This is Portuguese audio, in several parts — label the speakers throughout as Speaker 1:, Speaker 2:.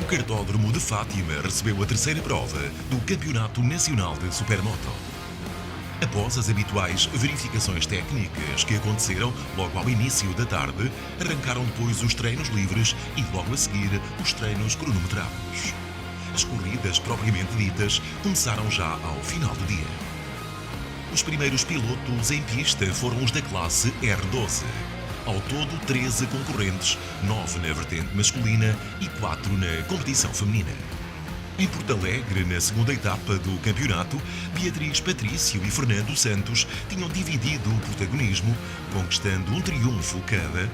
Speaker 1: Cartódromo de Fátima recebeu a terceira prova do Campeonato Nacional de Supermoto. Após as habituais verificações técnicas que aconteceram logo ao início da tarde, arrancaram depois os treinos livres e logo a seguir os treinos cronometrados. As corridas propriamente ditas começaram já ao final do dia. Os primeiros pilotos em pista foram os da classe R12. Ao todo, 13 concorrentes, 9 na vertente masculina e 4 na competição feminina. Em Porto Alegre, na segunda etapa do campeonato, Beatriz Patrício e Fernando Santos tinham dividido o protagonismo, conquistando um triunfo cada.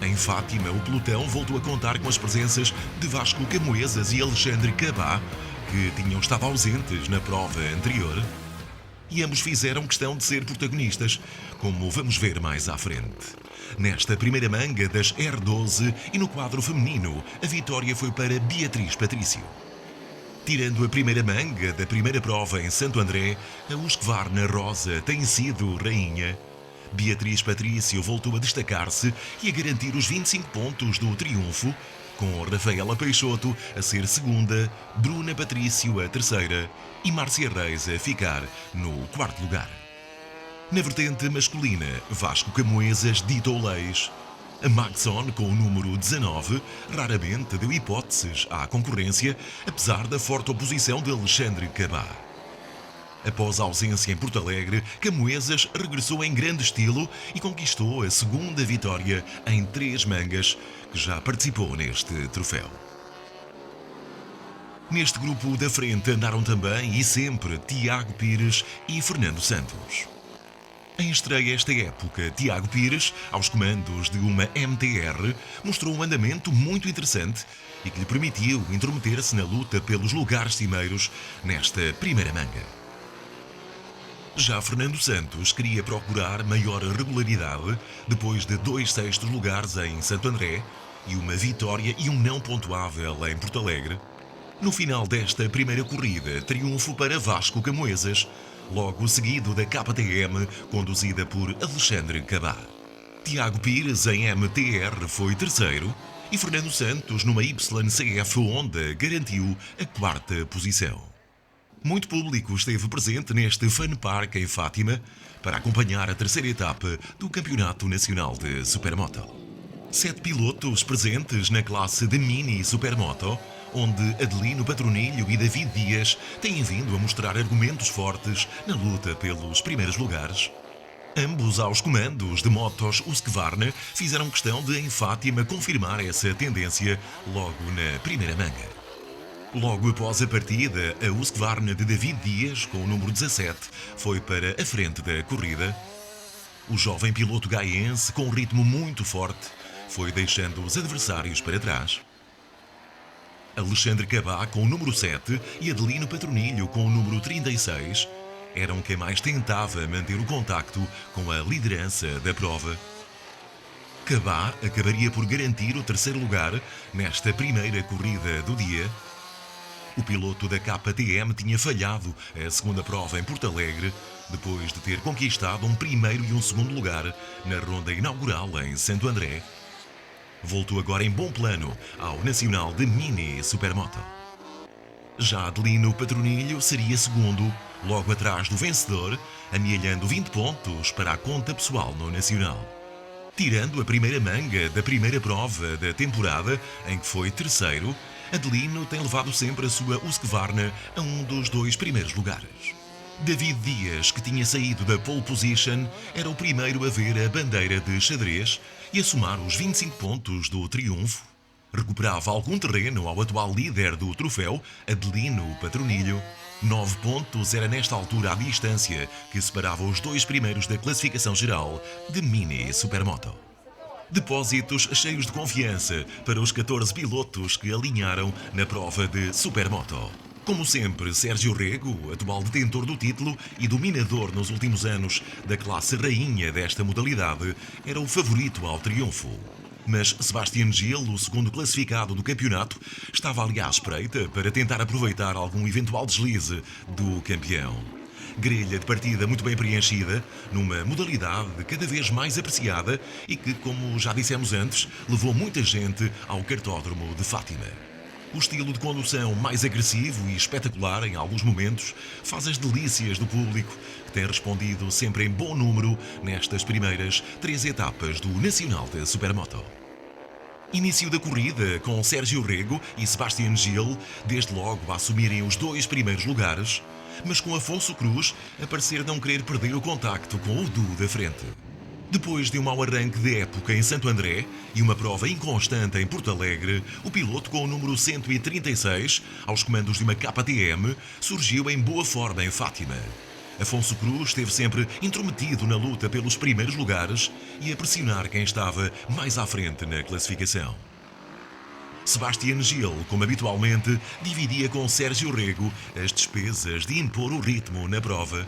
Speaker 1: Em Fátima, o pelotão voltou a contar com as presenças de Vasco Camoesas e Alexandre Cabá, que tinham estado ausentes na prova anterior. E ambos fizeram questão de ser protagonistas, como vamos ver mais à frente. Nesta primeira manga das R12 e no quadro feminino, a vitória foi para Beatriz Patrício. Tirando a primeira manga da primeira prova em Santo André, a Husqvarna Rosa tem sido rainha. Beatriz Patrício voltou a destacar-se e a garantir os 25 pontos do triunfo, com Rafaela Peixoto a ser segunda, Bruna Patrício a terceira e Márcia Reis a ficar no quarto lugar. Na vertente masculina, Vasco Camoesas ditou leis. A Maxon, com o número 19, raramente deu hipóteses à concorrência, apesar da forte oposição de Alexandre Cabá. Após a ausência em Porto Alegre, Camoesas regressou em grande estilo e conquistou a segunda vitória em 3 mangas, que já participou neste troféu. Neste grupo da frente andaram também e sempre Tiago Pires e Fernando Santos. Em estreia esta época, Tiago Pires, aos comandos de uma MTR, mostrou um andamento muito interessante e que lhe permitiu intrometer-se na luta pelos lugares cimeiros nesta primeira manga. Já Fernando Santos queria procurar maior regularidade depois de 2 sextos lugares em Santo André e uma vitória e um não pontuável em Porto Alegre. No final desta primeira corrida, triunfo para Vasco Camoesas, logo seguido da KTM, conduzida por Alexandre Cabá. Tiago Pires, em MTR, foi terceiro e Fernando Santos, numa YCF Honda, garantiu a quarta posição. Muito público esteve presente neste Fun Park em Fátima para acompanhar a terceira etapa do Campeonato Nacional de Supermoto. 7 pilotos presentes na classe de Mini Supermoto, onde Adelino Patronilho e David Dias têm vindo a mostrar argumentos fortes na luta pelos primeiros lugares. Ambos aos comandos de motos Husqvarna fizeram questão de, em Fátima, confirmar essa tendência logo na primeira manga. Logo após a partida, a Husqvarna de David Dias, com o número 17, foi para a frente da corrida. O jovem piloto gaiense, com um ritmo muito forte, foi deixando os adversários para trás. Alexandre Cabá, com o número 7, e Adelino Patronilho, com o número 36, eram quem mais tentava manter o contacto com a liderança da prova. Cabá acabaria por garantir o terceiro lugar nesta primeira corrida do dia. O piloto da KTM tinha falhado a segunda prova em Porto Alegre, depois de ter conquistado um primeiro e um segundo lugar na ronda inaugural em Santo André. Voltou agora em bom plano ao Nacional de Mini Supermoto. Já Adelino Patronilho seria segundo, logo atrás do vencedor, amealhando 20 pontos para a conta pessoal no Nacional. Tirando a primeira manga da primeira prova da temporada, em que foi terceiro, Adelino tem levado sempre a sua Husqvarna a um dos 2 primeiros lugares. David Dias, que tinha saído da pole position, era o primeiro a ver a bandeira de xadrez e a somar os 25 pontos do triunfo. Recuperava algum terreno ao atual líder do troféu, Adelino Patronilho. 9 pontos era nesta altura a distância que separava os 2 primeiros da classificação geral de Mini Supermoto. Depósitos cheios de confiança para os 14 pilotos que alinharam na prova de Supermoto. Como sempre, Sérgio Rego, atual detentor do título e dominador nos últimos anos da classe rainha desta modalidade, era o favorito ao triunfo. Mas Sebastian Gil, o segundo classificado do campeonato, estava ali à espreita para tentar aproveitar algum eventual deslize do campeão. Grelha de partida muito bem preenchida, numa modalidade cada vez mais apreciada e que, como já dissemos antes, levou muita gente ao Cartódromo de Fátima. O estilo de condução mais agressivo e espetacular em alguns momentos faz as delícias do público, que tem respondido sempre em bom número nestas primeiras 3 etapas do Nacional de Supermoto. Início da corrida com Sérgio Rego e Sebastián Gil, desde logo a assumirem os 2 primeiros lugares, mas com Afonso Cruz a parecer não querer perder o contacto com o duo da frente. Depois de um mau arranque de época em Santo André e uma prova inconstante em Porto Alegre, o piloto com o número 136, aos comandos de uma KTM, surgiu em boa forma em Fátima. Afonso Cruz esteve sempre intrometido na luta pelos primeiros lugares e a pressionar quem estava mais à frente na classificação. Sebastián Gil, como habitualmente, dividia com Sérgio Rego as despesas de impor o ritmo na prova.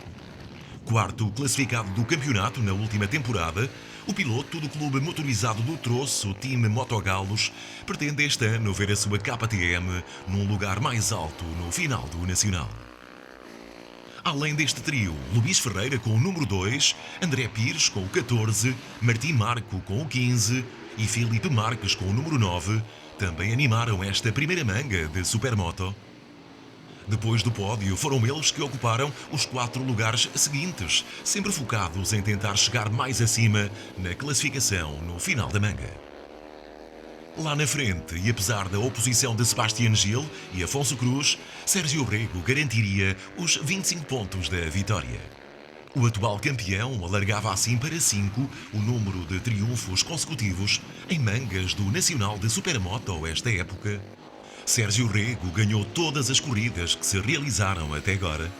Speaker 1: Quarto classificado do campeonato na última temporada, o piloto do clube motorizado do Troço, o time Motogalos, pretende este ano ver a sua KTM num lugar mais alto no final do Nacional. Além deste trio, Luís Ferreira com o número 2, André Pires com o 14, Martim Marco com o 15 e Filipe Marques com o número 9 também animaram esta primeira manga de Supermoto. Depois do pódio, foram eles que ocuparam os 4 lugares seguintes, sempre focados em tentar chegar mais acima na classificação no final da manga. Lá na frente, e apesar da oposição de Sebastián Gil e Afonso Cruz, Sérgio Rego garantiria os 25 pontos da vitória. O atual campeão alargava assim para 5 o número de triunfos consecutivos em mangas do Nacional de Supermoto esta época. Sérgio Rego ganhou todas as corridas que se realizaram até agora.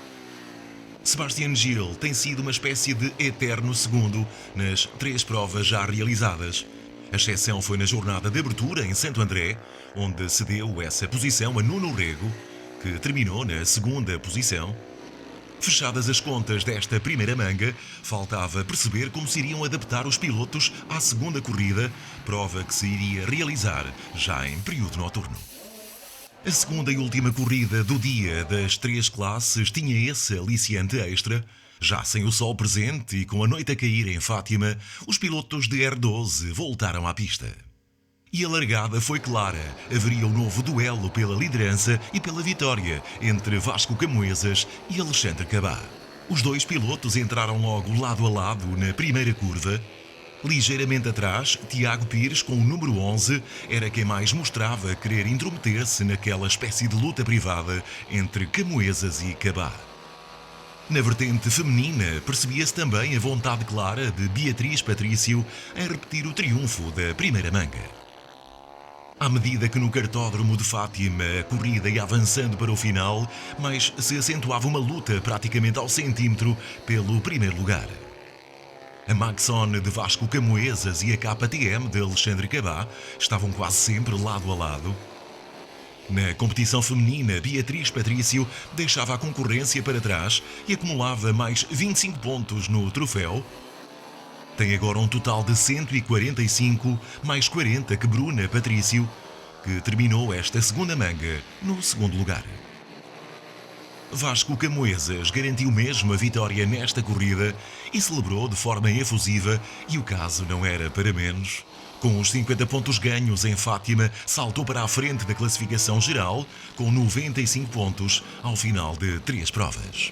Speaker 1: Sebastián Gil tem sido uma espécie de eterno segundo nas 3 provas já realizadas. A exceção foi na jornada de abertura em Santo André, onde cedeu essa posição a Nuno Rego, que terminou na 2ª posição. Fechadas as contas desta primeira manga, faltava perceber como se iriam adaptar os pilotos à 2ª corrida, prova que se iria realizar já em período noturno. A segunda e última corrida do dia das 3 classes tinha esse aliciante extra. Já sem o sol presente e com a noite a cair em Fátima, os pilotos de R12 voltaram à pista. E a largada foi clara. Haveria um novo duelo pela liderança e pela vitória entre Vasco Camoesas e Alexandre Cabá. Os 2 pilotos entraram logo lado a lado na primeira curva. Ligeiramente atrás, Tiago Pires, com o número 11, era quem mais mostrava querer intrometer-se naquela espécie de luta privada entre Camoesas e Cabá. Na vertente feminina, percebia-se também a vontade clara de Beatriz Patrício em repetir o triunfo da primeira manga. À medida que no cartódromo de Fátima a corrida ia avançando para o final, mais se acentuava uma luta praticamente ao centímetro pelo primeiro lugar. A Maxon de Vasco Camoesas e a KTM de Alexandre Cabá estavam quase sempre lado a lado. Na competição feminina, Beatriz Patrício deixava a concorrência para trás e acumulava mais 25 pontos no troféu. Tem agora um total de 145, mais 40 que Bruna Patrício, que terminou esta segunda manga no 2º lugar. Vasco Camoesas garantiu mesmo a vitória nesta corrida e celebrou de forma efusiva, e o caso não era para menos. Com os 50 pontos ganhos em Fátima, saltou para a frente da classificação geral, com 95 pontos ao final de 3 provas.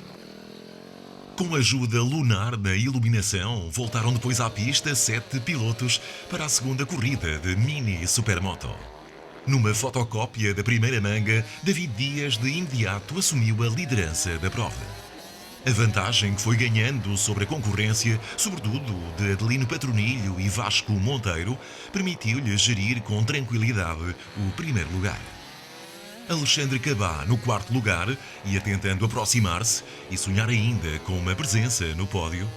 Speaker 1: Com a ajuda lunar na iluminação, voltaram depois à pista 7 pilotos para a segunda corrida de Mini Supermoto. Numa fotocópia da primeira manga, David Dias de imediato assumiu a liderança da prova. A vantagem que foi ganhando sobre a concorrência, sobretudo de Adelino Patronilho e Vasco Monteiro, permitiu-lhe gerir com tranquilidade o primeiro lugar. Alexandre Cabá no 4º lugar ia tentando aproximar-se e sonhar ainda com uma presença no pódio.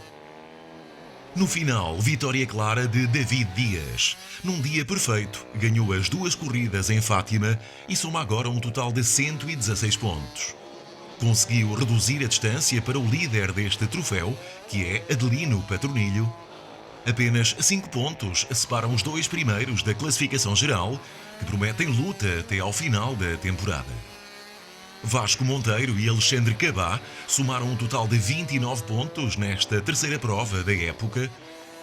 Speaker 1: No final, vitória clara de David Dias. Num dia perfeito, ganhou as 2 corridas em Fátima e soma agora um total de 116 pontos. Conseguiu reduzir a distância para o líder deste troféu, que é Adelino Patronilho. Apenas 5 pontos separam os 2 primeiros da classificação geral, que prometem luta até ao final da temporada. Vasco Monteiro e Alexandre Cabá somaram um total de 29 pontos nesta terceira prova da época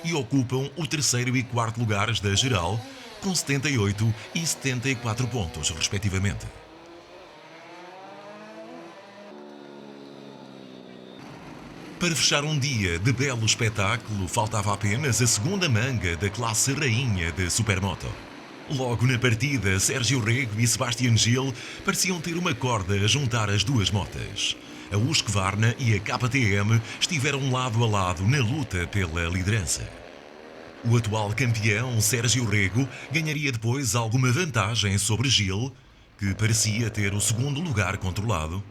Speaker 1: e ocupam o 3º e 4º lugares da geral, com 78 e 74 pontos, respectivamente. Para fechar um dia de belo espetáculo, faltava apenas a segunda manga da classe rainha de Supermoto. Logo na partida, Sérgio Rego e Sebastian Gil pareciam ter uma corda a juntar as duas motas. A Husqvarna e a KTM estiveram lado a lado na luta pela liderança. O atual campeão, Sérgio Rego, ganharia depois alguma vantagem sobre Gil, que parecia ter o segundo lugar controlado.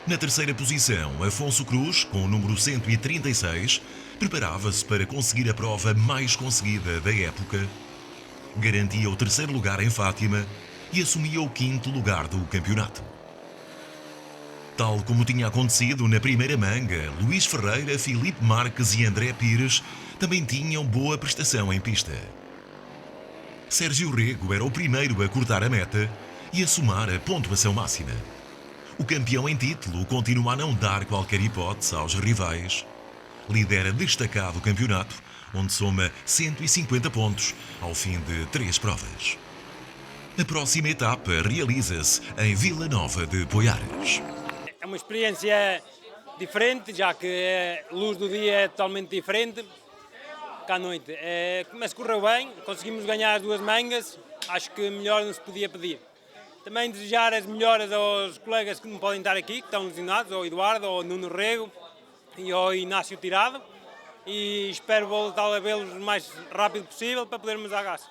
Speaker 1: Na terceira posição, Afonso Cruz, com o número 136, preparava-se para conseguir a prova mais conseguida da época. Garantia o terceiro lugar em Fátima e assumia o quinto lugar do campeonato. Tal como tinha acontecido na primeira manga, Luís Ferreira, Filipe Marques e André Pires também tinham boa prestação em pista. Sérgio Rego era o primeiro a cortar a meta e a somar a pontuação máxima. O campeão em título continua a não dar qualquer hipótese aos rivais. Lidera destacado o campeonato, onde soma 150 pontos ao fim de 3 provas. A próxima etapa realiza-se em Vila Nova de Poiares.
Speaker 2: É uma experiência diferente, já que a luz do dia é totalmente diferente que à noite. Mas correu bem, conseguimos ganhar as duas mangas, acho que melhor não se podia pedir. Também desejar as melhoras aos colegas que não podem estar aqui, que estão lesionados, ao Eduardo, ao Nuno Rego e ao Inácio Tirado. E espero voltar a vê-los o mais rápido possível para podermos à gás.